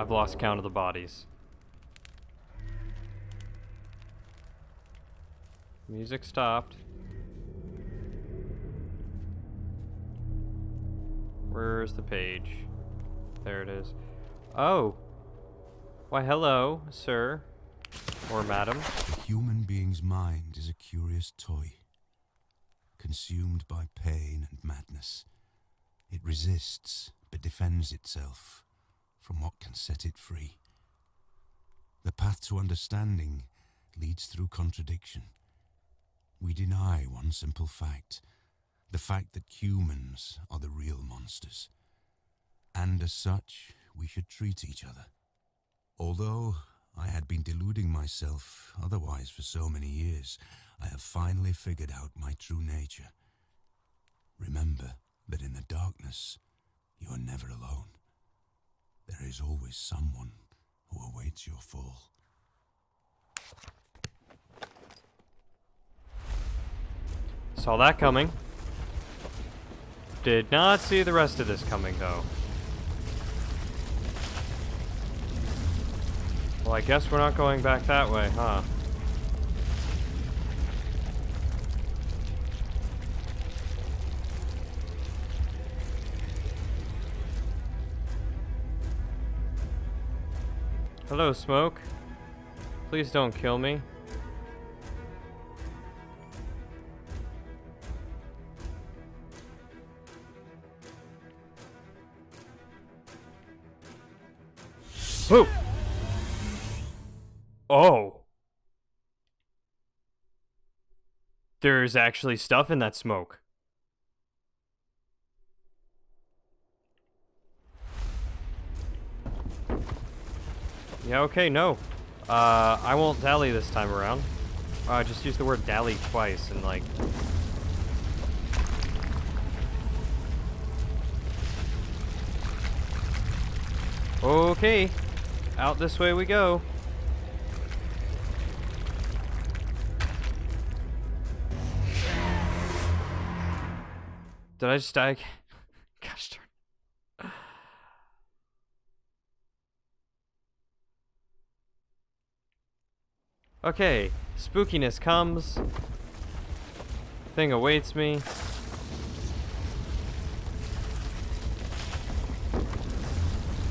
I've lost count of the bodies. Music stopped. Where's the page? There it is. Oh! Why, hello, sir. Or madam. The human being's mind is a curious toy. Consumed by pain and madness, it resists but defends itself from what can set it free. The path to understanding leads through contradiction. We deny one simple fact, the fact that humans are the real monsters. And as such, we should treat each other. Although I had been deluding myself otherwise for so many years, I have finally figured out my true nature. Remember that in the darkness, you are never alone. There is always someone who awaits your fall. Saw that coming. Did not see the rest of this coming, though. Well, I guess we're not going back that way, huh? Hello, smoke. Please don't kill me. Whoa! Oh! There's actually stuff in that smoke. Yeah, okay, no. I won't dally this time around. I just used the word dally twice and like... Okay. Out this way we go. Did I just die? Gosh darn. Okay, spookiness comes. Thing awaits me.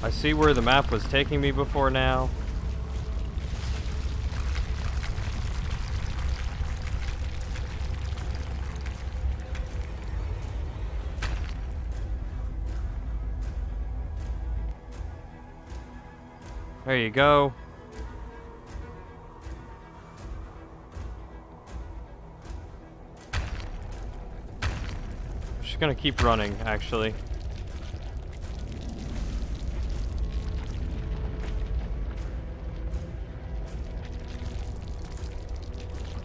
I see where the map was taking me before now. There you go. Just gonna keep running, actually.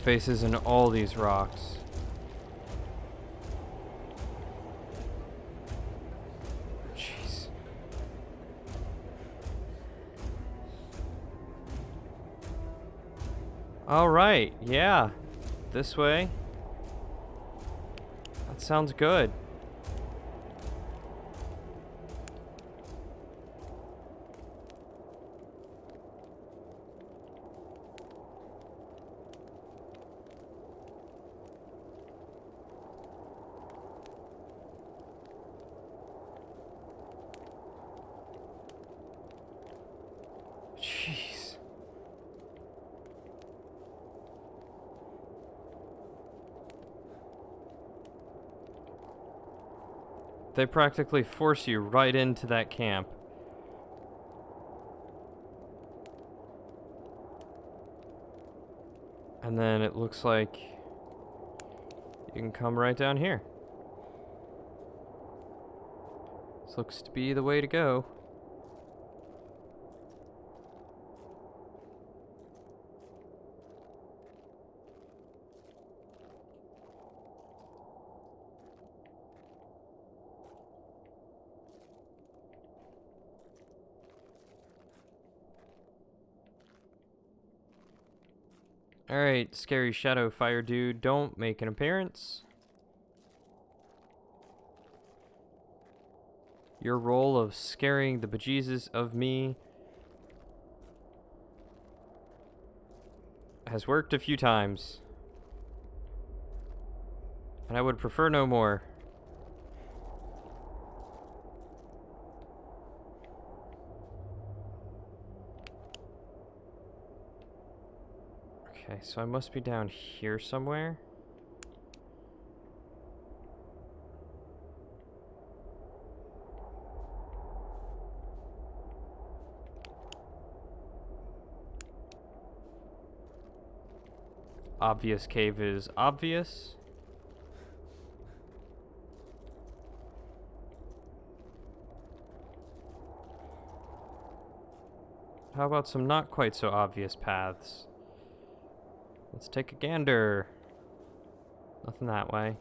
Faces in all these rocks. Jeez. All right, yeah. This way. That sounds good. Jeez. They practically force you right into that camp. And then it looks like you can come right down here. This looks to be the way to go. Alright, scary shadow fire dude, don't make an appearance. Your role of scaring the bejesus of me has worked a few times. And I would prefer no more. Okay, so I must be down here somewhere. Obvious cave is obvious. How about some not quite so obvious paths? Let's take a gander. Nothing that way.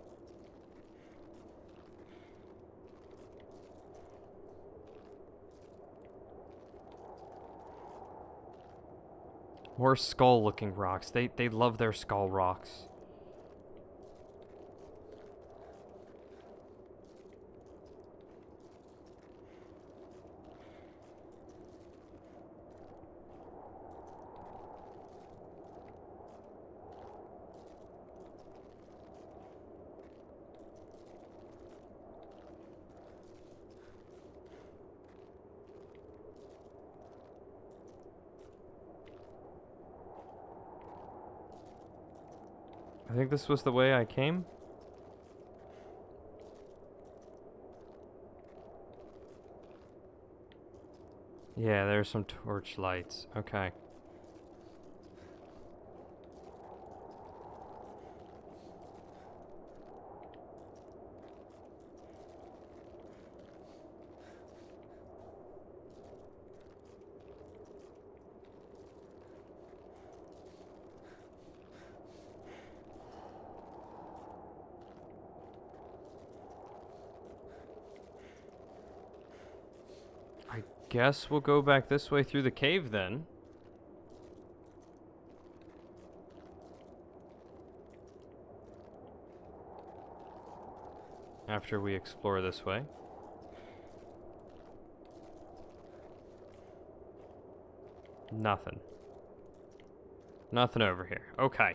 More skull-looking rocks. They love their skull rocks. I think this was the way I came. Yeah, there's some torch lights. Okay. I guess we'll go back this way through the cave then. After we explore this way. Nothing. Nothing over here. Okay.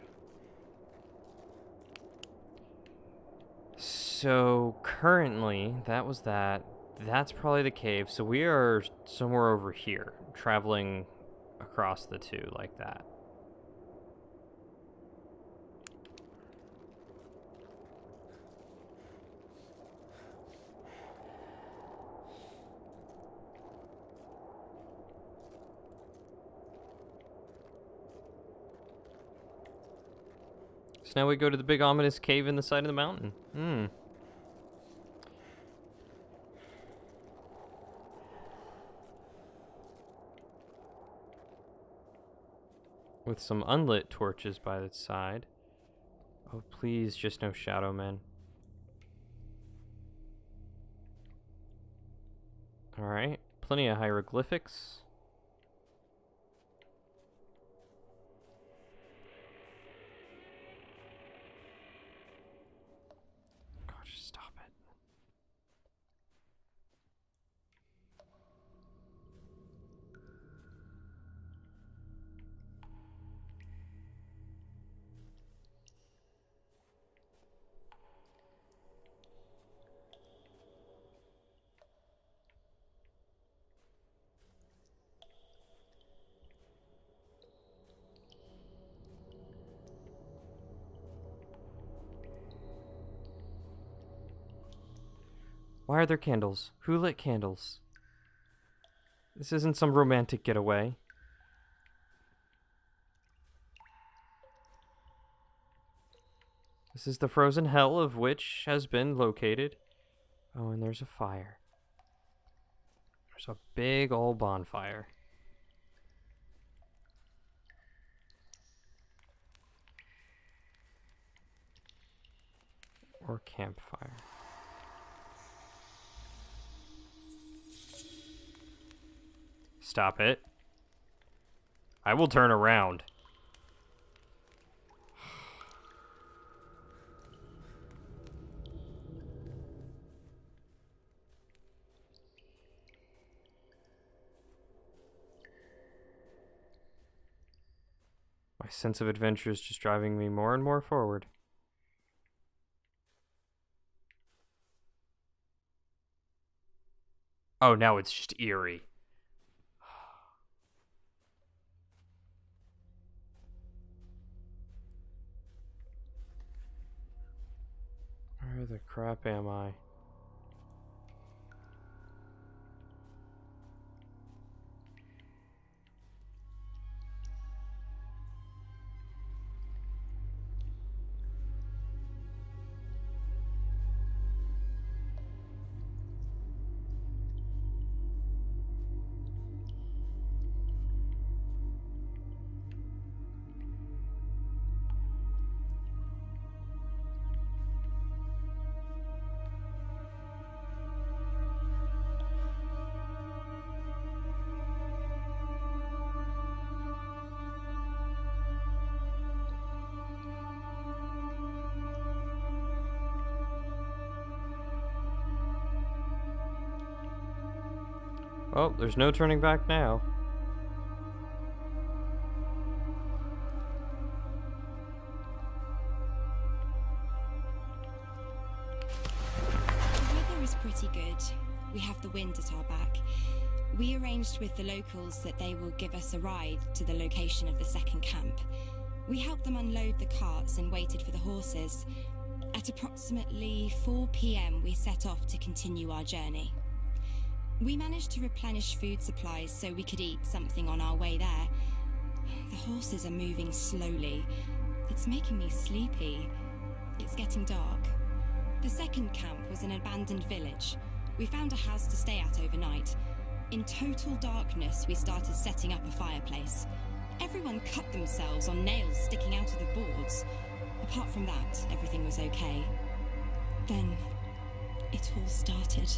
So currently, that was that. That's probably the cave. So we are somewhere over here, traveling across the two like that. So now we go to the big ominous cave in the side of the mountain. With some unlit torches by its side. Oh, please, just no shadow men. Alright, plenty of hieroglyphics. God, just stop it. Why are there candles? Who lit candles? This isn't some romantic getaway. This is the frozen hell of which has been located. Oh, and there's a fire. There's a big old bonfire. Or campfire. Stop it. I will turn around. My sense of adventure is just driving me more and more forward. Oh, now it's just eerie. Where the crap am I? Oh, there's no turning back now. The weather is pretty good. We have the wind at our back. We arranged with the locals that they will give us a ride to the location of the second camp. We helped them unload the carts and waited for the horses. At approximately 4 p.m, we set off to continue our journey. We managed to replenish food supplies so we could eat something on our way there. The horses are moving slowly. It's making me sleepy. It's getting dark. The second camp was an abandoned village. We found a house to stay at overnight. In total darkness, we started setting up a fireplace. Everyone cut themselves on nails sticking out of the boards. Apart from that, everything was okay. Then, it all started.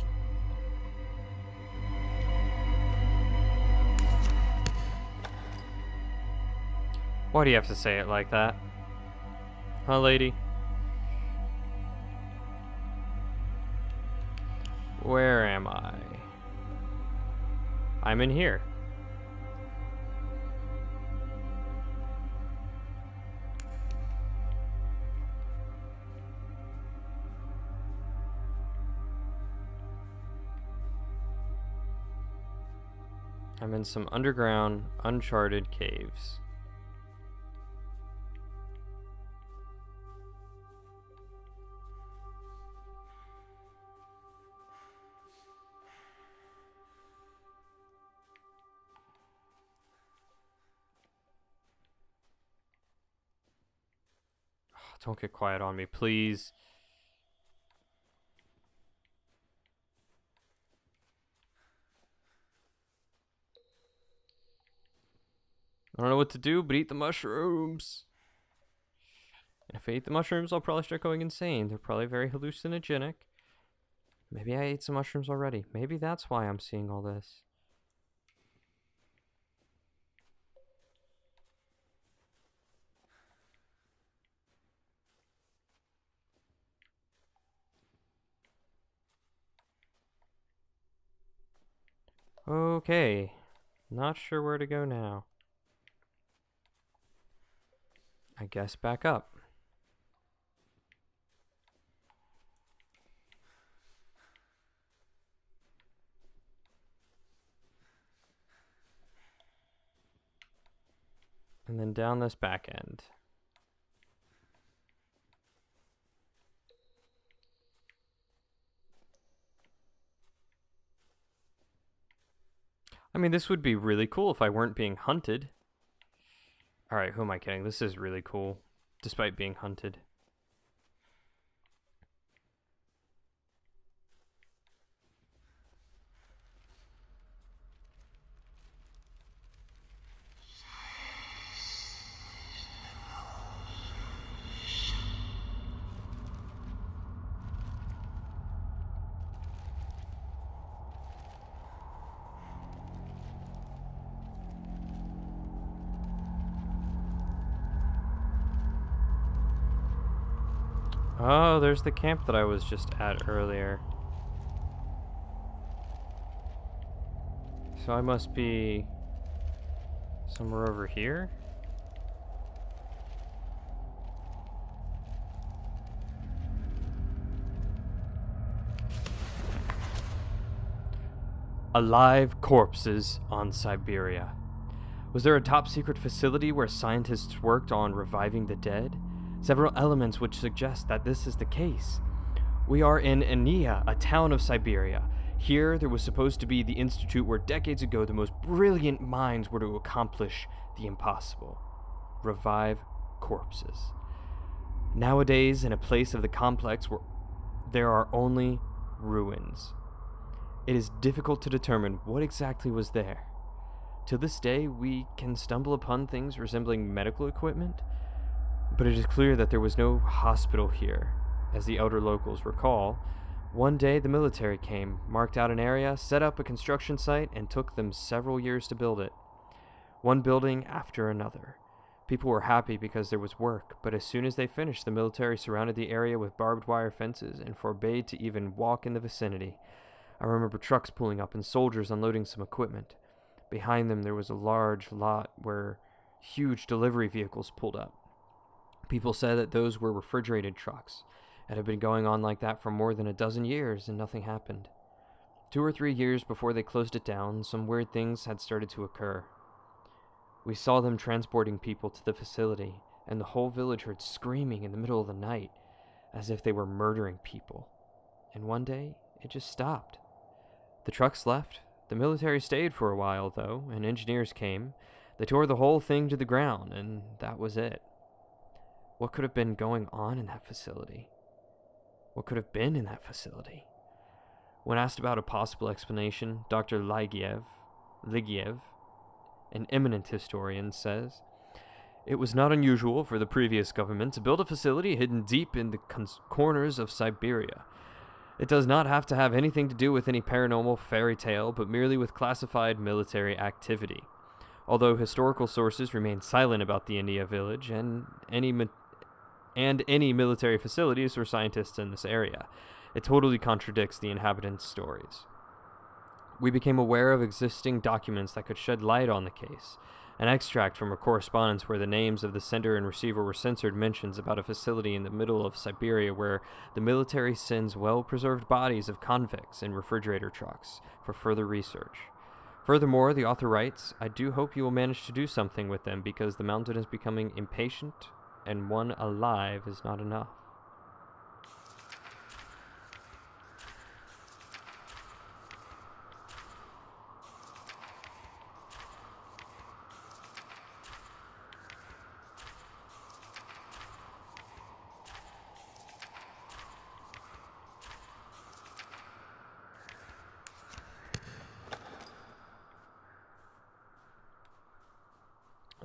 Why do you have to say it like that? Huh, lady? Where am I? I'm in here. I'm in some underground, uncharted caves. Don't get quiet on me, please. I don't know what to do, but eat the mushrooms. And if I eat the mushrooms, I'll probably start going insane. They're probably very hallucinogenic. Maybe I ate some mushrooms already. Maybe that's why I'm seeing all this. Okay. Not sure where to go now. I guess back up. And then down this back end. I mean, this would be really cool if I weren't being hunted. Alright, who am I kidding? This is really cool, despite being hunted. Oh, there's the camp that I was just at earlier. So I must be somewhere over here? Alive corpses on Siberia. Was there a top secret facility where scientists worked on reviving the dead? Several elements would suggest that this is the case. We are in Ania, a town of Siberia. Here, there was supposed to be the institute where decades ago the most brilliant minds were to accomplish the impossible: revive corpses. Nowadays, in a place of the complex where there are only ruins, it is difficult to determine what exactly was there. To this day, we can stumble upon things resembling medical equipment, but it is clear that there was no hospital here. As the elder locals recall, one day the military came, marked out an area, set up a construction site, and took them several years to build it. One building after another. People were happy because there was work, but as soon as they finished, the military surrounded the area with barbed wire fences and forbade to even walk in the vicinity. I remember trucks pulling up and soldiers unloading some equipment. Behind them there was a large lot where huge delivery vehicles pulled up. People said that those were refrigerated trucks. It had been going on like that for more than a dozen years, and nothing happened. 2 or 3 years before they closed it down, some weird things had started to occur. We saw them transporting people to the facility, and the whole village heard screaming in the middle of the night, as if they were murdering people. And one day, it just stopped. The trucks left. The military stayed for a while, though, and engineers came. They tore the whole thing to the ground, and that was it. What could have been going on in that facility? What could have been in that facility? When asked about a possible explanation, Dr. Ligiev, an eminent historian, says, "It was not unusual for the previous government to build a facility hidden deep in the corners of Siberia. It does not have to have anything to do with any paranormal fairy tale, but merely with classified military activity. Although historical sources remain silent about the India village and any military facilities or scientists in this area, it totally contradicts the inhabitants' stories. We became aware of existing documents that could shed light on the case. An extract from a correspondence where the names of the sender and receiver were censored mentions about a facility in the middle of Siberia where the military sends well-preserved bodies of convicts in refrigerator trucks for further research. Furthermore, the author writes, I do hope you will manage to do something with them because the mountain is becoming impatient and one alive is not enough."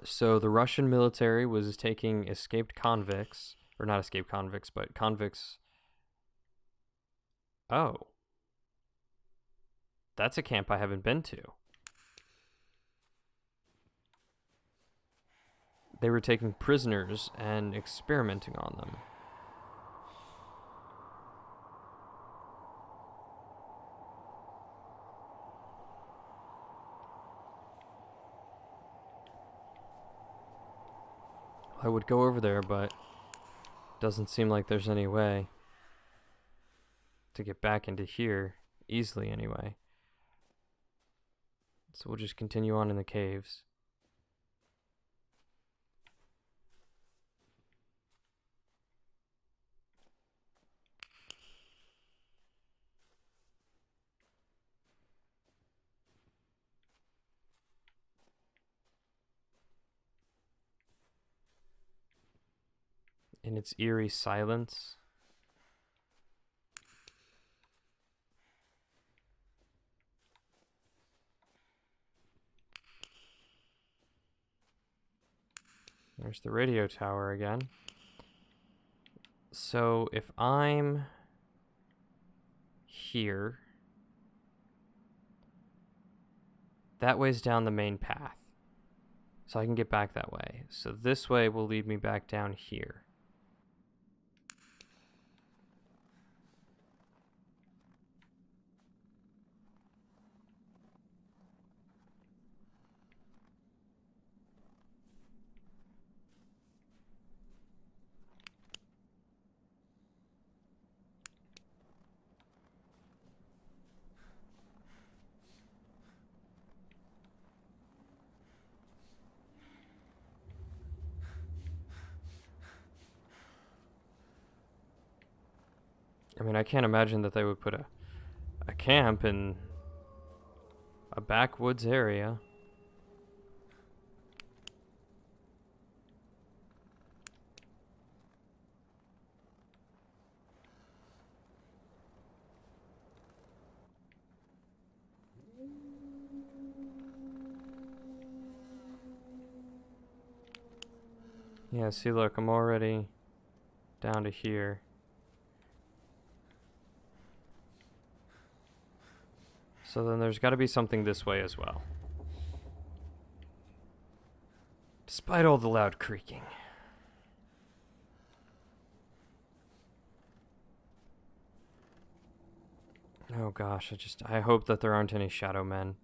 So the Russian military was taking escaped convicts, or not escaped convicts, but convicts. Oh. That's a camp I haven't been to. They were taking prisoners and experimenting on them. I would go over there, but doesn't seem like there's any way to get back into here easily anyway. So we'll just continue on in the caves. In its eerie silence, there's the radio tower again. So if I'm here, that way's down the main path. So I can get back that way. So this way will lead me back down here. I mean, I can't imagine that they would put a camp in a backwoods area. Yeah, see, look, I'm already down to here. So then there's got to be something this way as well. Despite all the loud creaking. Oh gosh, I hope that there aren't any shadow men.